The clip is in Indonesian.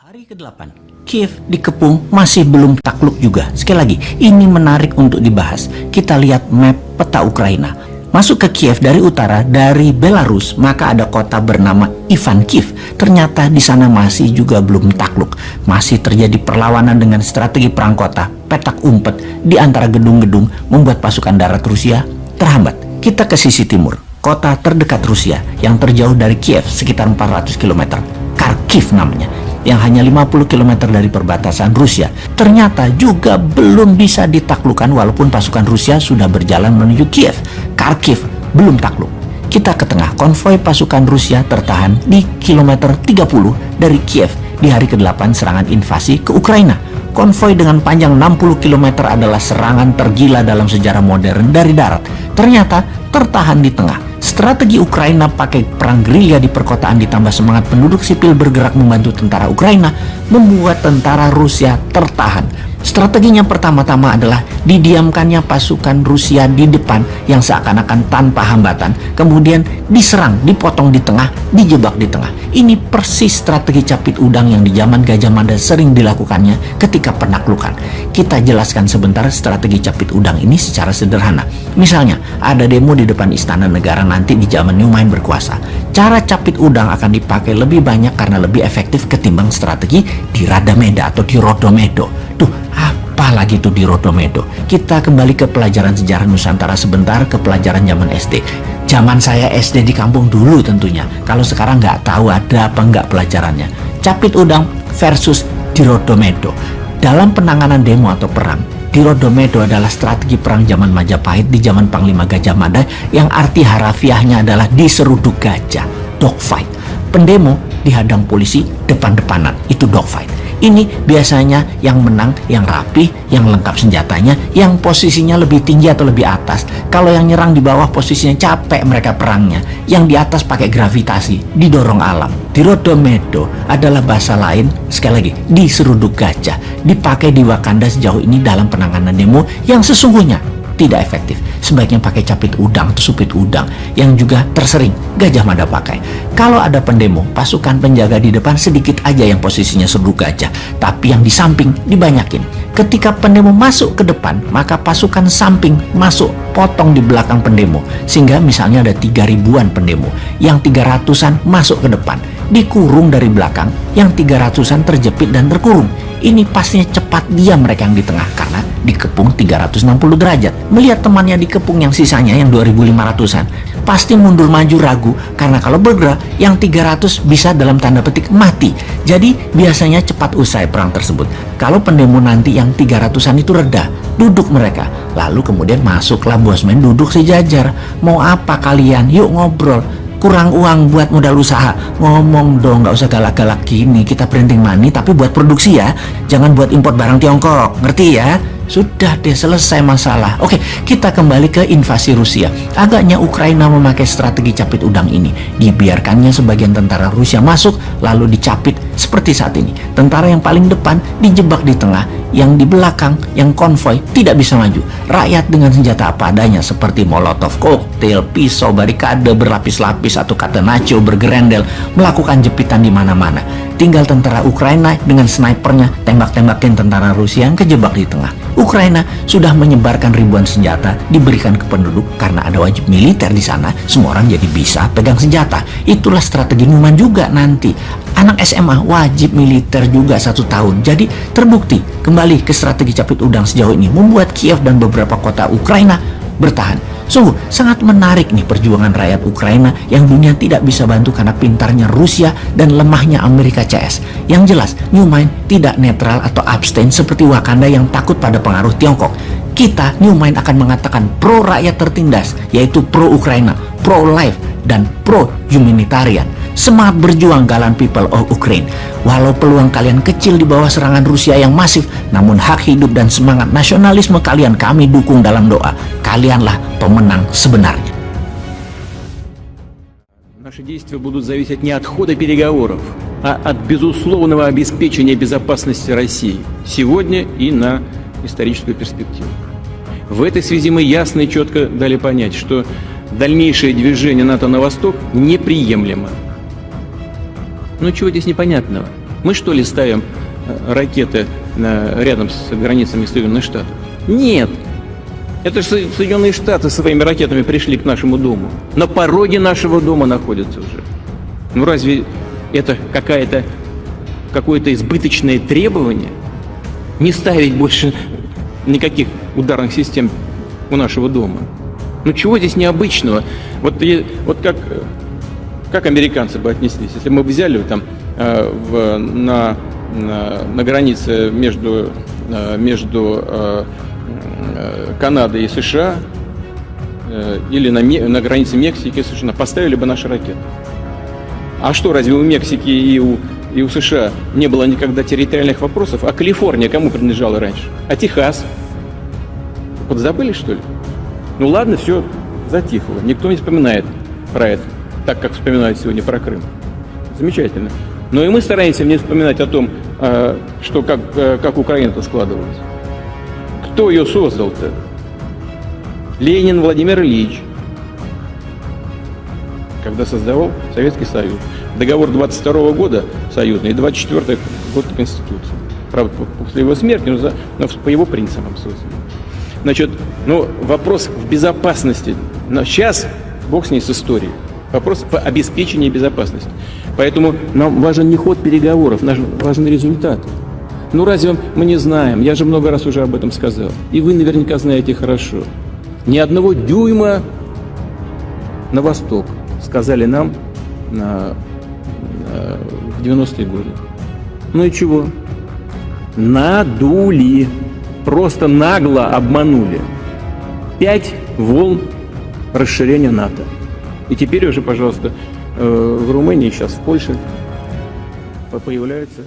Hari ke-8, Kiev dikepung masih belum takluk juga. Sekali lagi, ini menarik untuk dibahas. Kita lihat map peta Ukraina. Masuk ke Kiev dari utara, dari Belarus, maka ada kota bernama Ivankov. Ternyata di sana masih juga belum takluk. Masih terjadi perlawanan dengan strategi perang kota, petak umpet di antara gedung-gedung membuat pasukan darat Rusia terhambat. Kita ke sisi timur, kota terdekat Rusia yang terjauh dari Kiev sekitar 400 km. Kharkiv namanya, yang hanya 50 km dari perbatasan Rusia, ternyata juga belum bisa ditaklukkan walaupun pasukan Rusia sudah berjalan menuju Kiev. Kharkiv belum takluk. Kita ke tengah, konvoi pasukan Rusia tertahan di kilometer 30 dari Kiev di hari ke-8 serangan invasi ke Ukraina. Konvoi dengan panjang 60 km adalah serangan tergila dalam sejarah modern dari darat. Ternyata tertahan di tengah. Strategi Ukraina pakai perang gerilya di perkotaan ditambah semangat penduduk sipil bergerak membantu tentara Ukraina membuat tentara Rusia tertahan. Strateginya pertama-tama adalah didiamkannya pasukan Rusia di depan yang seakan-akan tanpa hambatan, kemudian diserang, dipotong di tengah, dijebak di tengah. Ini persis strategi capit udang yang di zaman Gajah Mada sering dilakukannya ketika penaklukan. Kita jelaskan sebentar strategi capit udang ini secara sederhana. Misalnya, ada demo di depan Istana Negara nanti di zaman Nyumain berkuasa. Cara capit udang akan dipakai lebih banyak karena lebih efektif ketimbang strategi di Radameda atau di Rodomedo. Tuh, apalagi tuh di Rodomedo. Kita kembali ke pelajaran sejarah Nusantara sebentar, ke pelajaran zaman SD. Zaman saya SD di kampung dulu tentunya. Kalau sekarang nggak tahu ada apa nggak pelajarannya. Capit udang versus di Rodomedo. Dalam penanganan demo atau perang, di Rodomedo adalah strategi perang zaman Majapahit di zaman Panglima Gajah Mada yang arti harafiahnya adalah diseruduk gajah, dogfight. Pendemo dihadang polisi depan-depanan, itu dogfight. Ini biasanya yang menang, yang rapih, yang lengkap senjatanya, yang posisinya lebih tinggi atau lebih atas. Kalau yang nyerang di bawah posisinya capek mereka perangnya. Yang di atas pakai gravitasi, didorong alam. Di Rodomedo adalah bahasa lain, sekali lagi, diseruduk gajah. Dipakai di Wakanda sejauh ini dalam penanganan demo yang sesungguhnya tidak efektif. Sebaiknya pakai capit udang atau supit udang yang juga tersering Gajah Mada pakai. Kalau ada pendemo, pasukan penjaga di depan sedikit aja yang posisinya seruduk gajah, tapi yang di samping dibanyakin. Ketika pendemo masuk ke depan, maka pasukan samping masuk potong di belakang pendemo. Sehingga misalnya ada 3.000-an pendemo, yang 300-an masuk ke depan, dikurung dari belakang, yang 300-an terjepit dan terkurung. Ini pastinya cepat diam mereka yang di tengah karena dikepung 360 derajat. Melihat temannya dikepung yang sisanya yang 2.500-an, pasti mundur maju ragu karena kalau bergerak yang 300 bisa dalam tanda petik mati. Jadi biasanya cepat usai perang tersebut. Kalau pendemo nanti yang 300-an itu reda, duduk mereka. Lalu kemudian masuklah bosman duduk sejajar. Mau apa kalian? Yuk ngobrol. Kurang uang buat modal usaha, ngomong dong, nggak usah galak-galak gini. Kita printing money tapi buat produksi ya, jangan buat import barang Tiongkok, ngerti ya? Sudah deh, selesai masalah. Oke, kita kembali ke invasi Rusia. Agaknya Ukraina memakai strategi capit udang ini. Dibiarkannya sebagian tentara Rusia masuk, lalu dicapit seperti saat ini. Tentara yang paling depan dijebak di tengah, yang di belakang, yang konvoi tidak bisa maju. Rakyat dengan senjata apa adanya seperti molotov koktail, pisau, barikade berlapis-lapis atau catenaccio bergerendel melakukan jepitan di mana-mana. Tinggal tentara Ukraina dengan snipernya tembak-tembakin tentara Rusia yang kejebak di tengah. Ukraina sudah menyebarkan ribuan senjata diberikan ke penduduk karena ada wajib militer di sana. Semua orang jadi bisa pegang senjata. Itulah strategi Numan juga nanti. Anak SMA wajib militer juga 1 tahun. Jadi terbukti kembali ke strategi capit udang sejauh ini membuat Kiev dan beberapa kota Ukraina bertahan. Sungguh sangat menarik nih perjuangan rakyat Ukraina yang dunia tidak bisa bantu karena pintarnya Rusia dan lemahnya Amerika CS. Yang jelas, New Mind tidak netral atau abstain seperti Wakanda yang takut pada pengaruh Tiongkok. Kita, New Mind, akan mengatakan pro rakyat tertindas, yaitu pro Ukraina, pro life, dan pro humanitarian. Semangat berjuang galan people of Ukraine. Walau peluang kalian kecil di bawah serangan Rusia yang masif, namun hak hidup dan semangat nasionalisme kalian kami dukung dalam doa. Kalianlah pemenang sebenarnya. Наши действия будут зависеть не от хода переговоров, а от безусловного обеспечения безопасности России сегодня и на историческую перспективу. В этой связи мы ясно и четко дали понять, что дальнейшее движение НАТО на восток неприемлемо. Ну чего здесь непонятного? Мы что ли ставим ракеты рядом с границами Соединенных Штатов? Нет. Это же Соединенные Штаты своими ракетами пришли к нашему дому. На пороге нашего дома находятся уже. Ну разве это какое-то избыточное требование? Не ставить больше никаких ударных систем у нашего дома. Ну чего здесь необычного? Вот как американцы бы отнеслись, если мы взяли там на границе между Канадой и США или на границе Мексики и США поставили бы наши ракеты. А что, разве у Мексики и у США не было никогда территориальных вопросов? А Калифорния кому принадлежала раньше? А Техас? Подзабыли, что ли? Ну ладно, все затихло. Никто не вспоминает про это, так как вспоминают сегодня про Крым. Замечательно. Но и мы стараемся не вспоминать о том, что как Украина-то складывалась. Кто ее создал-то? Ленин Владимир Ильич, когда создавал Советский Союз. Договор 22 года союзный и 24 год Конституции. Правда, после его смерти, но по его принципам создан. Значит, вопрос в безопасности. Но сейчас бог с ней с историей. Вопрос в обеспечении безопасности. Поэтому нам важен не ход переговоров, нам важен результат. Ну разве мы не знаем? Я же много раз уже об этом сказал. И вы наверняка знаете хорошо. Ни одного дюйма на восток, сказали нам в 90-е годы. Ну и чего? Надули. Просто нагло обманули. 5 волн расширения НАТО. И теперь уже, пожалуйста, в Румынии, сейчас в Польше появляются